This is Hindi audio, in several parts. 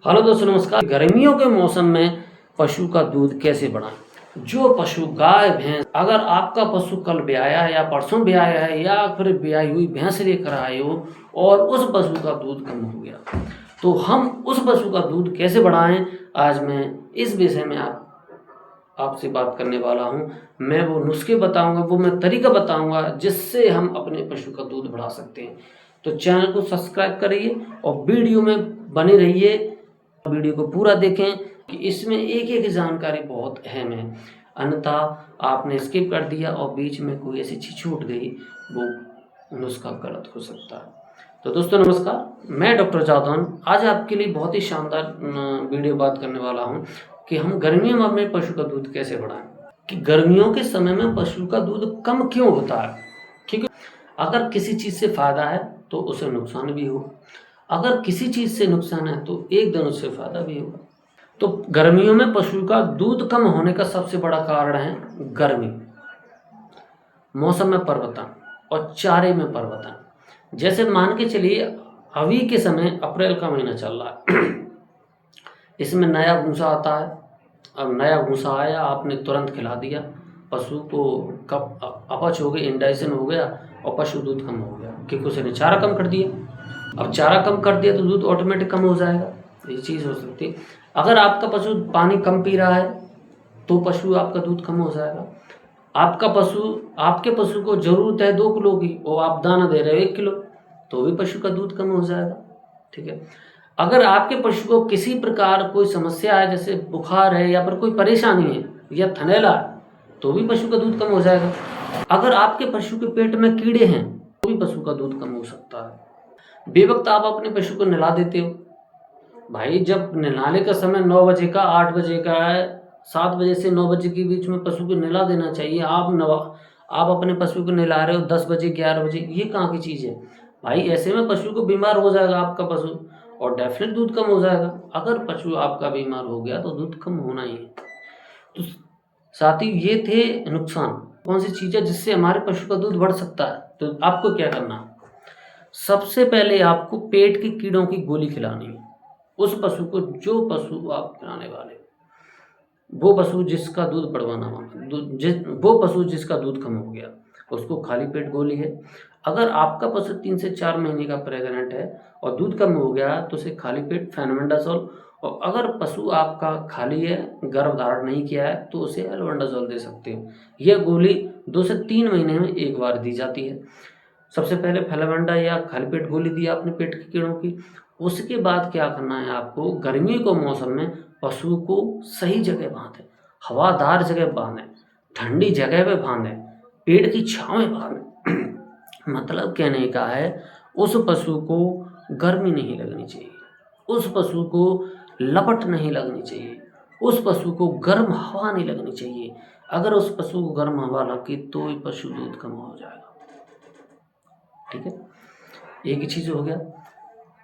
हेलो दोस्तों नमस्कार। गर्मियों के मौसम में पशु का दूध कैसे बढ़ाएं? जो पशु गाय भैंस, अगर आपका पशु कल ब्याया है या परसों ब्याया है या फिर ब्याई हुई भैंस लेकर आए हो और उस पशु का दूध कम हो गया, तो हम उस पशु का दूध कैसे बढ़ाएं, आज मैं इस विषय में आपसे बात करने वाला हूँ। मैं वो नुस्खे बताऊंगा, वो मैं तरीका बताऊंगा जिससे हम अपने पशु का दूध बढ़ा सकते हैं। तो चैनल को सब्सक्राइब करिए और वीडियो में बने रहिए, वीडियो को पूरा देखें कि इसमें एक एक जानकारी बहुत अहम है, अन्यथा आपने स्किप कर दिया और बीच में कोई ऐसी चीज छूट गई, वो नुस्खा गलत हो सकता है। तो दोस्तों नमस्कार, मैं डॉक्टर जादौन आज आपके लिए बहुत ही शानदार वीडियो बात करने वाला हूं कि हम गर्मियों में अपने पशु का दूध कैसे बढ़ाएं। कि गर्मियों के समय में पशु का दूध कम क्यों होता है, क्योंकि अगर किसी चीज़ से फायदा है तो उसे नुकसान भी हो, अगर किसी चीज़ से नुकसान है तो एक दिन उससे फायदा भी होगा। तो गर्मियों में पशु का दूध कम होने का सबसे बड़ा कारण है गर्मी, मौसम में परिवर्तन और चारे में परिवर्तन। जैसे मान के चलिए अभी के समय अप्रैल का महीना चल रहा है इसमें नया भूसा आता है। अब नया भूसा आया, आपने तुरंत खिला दिया, पशु को कब अपच हो गई, इंडाइजेशन हो गया और पशु दूध कम हो गया क्योंकि उसने चारा कम कर दिया। अब चारा कम कर दिया तो दूध ऑटोमेटिक कम हो जाएगा, ये चीज़ हो सकती है। अगर आपका पशु पानी कम पी रहा है तो पशु आपका दूध कम हो जाएगा। आपके पशु को ज़रूरत है 2 किलो की और आप दाना दे रहे हो 1 किलो, तो भी पशु का दूध कम हो जाएगा। ठीक है। अगर आपके पशु को किसी प्रकार कोई समस्या है, जैसे बुखार है या फिर कोई परेशानी है या थनैला है, तो भी पशु का दूध कम हो जाएगा। अगर आपके पशु के पेट में कीड़े हैं तो भी पशु का दूध कम हो सकता है। बेवक्त आप अपने पशु को नहला देते हो, भाई जब नहलाने का समय 9 बजे का 8 बजे का है, 7 बजे से 9 बजे के बीच में पशु को नहला देना चाहिए। आप अपने पशु को नहला रहे हो 10 बजे 11 बजे, ये कहाँ की चीज़ है भाई। ऐसे में पशु को बीमार हो जाएगा आपका पशु और डेफिनेट दूध कम हो जाएगा। अगर पशु आपका बीमार हो गया तो दूध कम होना ही है। तो साथ ही ये थे नुकसान, कौन सी चीज़ है जिससे हमारे पशु का दूध बढ़ सकता है। तो आपको क्या करना है, सबसे पहले आपको पेट के कीड़ों की गोली खिलानी है उस पशु को, जो पशु आप खिलाने वाले, वो पशु जिसका दूध बढ़वाना, वो पशु जिसका दूध कम हो गया, उसको खाली पेट गोली है। अगर आपका पशु 3 से 4 महीने का प्रेग्नेंट है और दूध कम हो गया तो उसे खाली पेट फेनमेंडाजोल, और अगर पशु आपका खाली है, गर्भ धारण नहीं किया है, तो उसे एल्बेंडाजोल दे सकते हो। यह गोली 2 से 3 महीने में एक बार दी जाती है। सबसे पहले फेलावेंडा या खाली पेट गोली दी आपने पेट के कीड़ों की। उसके बाद क्या करना है आपको, गर्मी के मौसम में पशु को सही जगह बांधें, हवादार जगह बांधें, ठंडी जगह पे बांधें, पेड़ की छाँव में बांधें। मतलब कहने का है, उस पशु को गर्मी नहीं लगनी चाहिए, उस पशु को लपट नहीं लगनी चाहिए, उस पशु को गर्म हवा नहीं लगनी चाहिए। अगर उस पशु को गर्म हवा लगी तो ही पशु दूध कम हो जाएगा। ठीक है, एक ही चीज़ हो गया।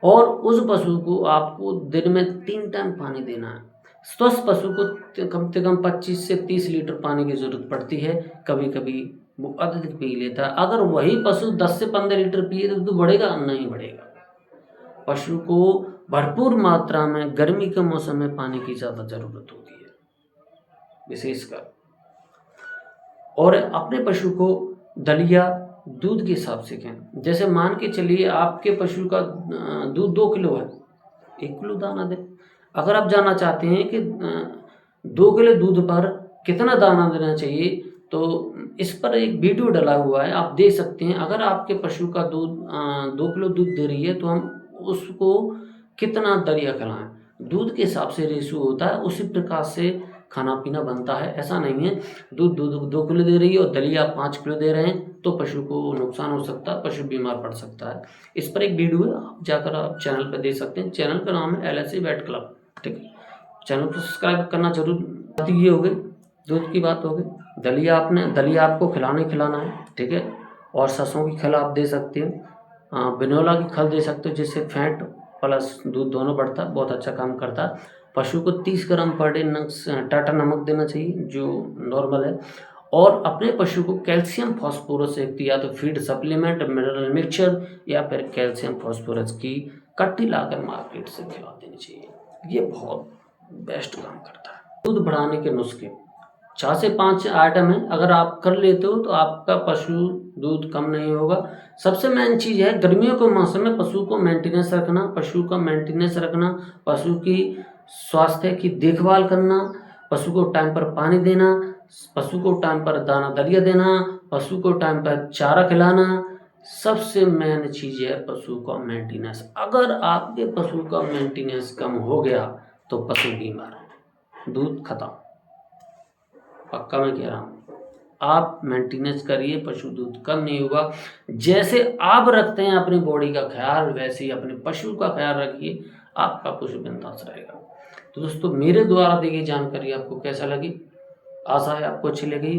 और उस पशु को आपको दिन में 3 टाइम पानी देना है। स्वस्थ पशु को कम से कम 25 से 30 लीटर पानी की ज़रूरत पड़ती है, कभी कभी वो अत्यधिक पी लेता है। अगर वही पशु 10 से 15 लीटर पिए तो बढ़ेगा नहीं बढ़ेगा। पशु को भरपूर मात्रा में गर्मी के मौसम में पानी की ज़्यादा ज़रूरत होती है विशेषकर। और अपने पशु को दलिया दूध के हिसाब से कहें, जैसे मान के चलिए आपके पशु का दूध 2 किलो है, 1 किलो दाना दें। अगर आप जानना चाहते हैं कि 2 किलो दूध पर कितना दाना देना चाहिए, तो इस पर एक वीडियो डला हुआ है, आप देख सकते हैं। अगर आपके पशु का दूध 2 किलो दूध दे रही है तो हम उसको कितना दलिया खिलाएं, दूध के हिसाब से रेशो होता है, उसी प्रकार से खाना पीना बनता है। ऐसा नहीं है दूध 2 किलो दे रही है और दलिया 5 किलो दे रहे हैं तो पशु को नुकसान हो सकता है, पशु बीमार पड़ सकता है। इस पर एक वीडियो है, आप जाकर आप चैनल पर देख सकते हैं। चैनल का नाम है LSC वेट क्लब। ठीक है, चैनल को सब्सक्राइब करना जरूर। ये हो गई दूध की बात, हो गई। दलिया आपको खिलाना है। ठीक है, और सरसों की खल आप दे सकते हो, बिनोला की खल दे सकते हो, जिससे फैट प्लस दूध दोनों बढ़ता है, बहुत अच्छा काम करता है। पशु को 30 ग्राम पर डे टाटा नमक देना चाहिए, जो नॉर्मल है। और अपने पशु को कैल्शियम फास्फोरस युक्त या तो फीड सप्लीमेंट, मिनरल मिक्सचर या फिर कैल्शियम फास्फोरस की कट्टी लाकर मार्केट से खिला देनी चाहिए, ये बहुत बेस्ट काम करता है। दूध बढ़ाने के नुस्खे 4 से 5 आइटम है, अगर आप कर लेते हो तो आपका पशु दूध कम नहीं होगा। सबसे मेन चीज़ है गर्मियों के मौसम में पशु को मेंटेनेंस रखना, पशु का मेंटेनेंस रखना, पशु की स्वास्थ्य की देखभाल करना, पशु को टाइम पर पानी देना, पशु को टाइम पर दाना दलिया देना, पशु को टाइम पर चारा खिलाना। सबसे मेन चीज़ है पशु का मेंटेनेंस। अगर आपके पशु का मेंटेनेंस कम हो गया तो पशु बीमार, दूध खत्म, पक्का मैं कह रहा हूँ। आप मेंटेनेंस करिए, पशु दूध कम नहीं होगा। जैसे आप रखते हैं अपनी बॉडी का ख्याल, वैसे ही अपने पशु का ख्याल रखिए, आपका पशु बिंदास रहेगा। तो दोस्तों, मेरे द्वारा दी गई जानकारी आपको कैसा लगी? आशा है आपको अच्छी लगी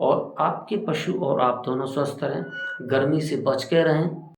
और आपके पशु और आप दोनों स्वस्थ रहें, गर्मी से बच के रहें।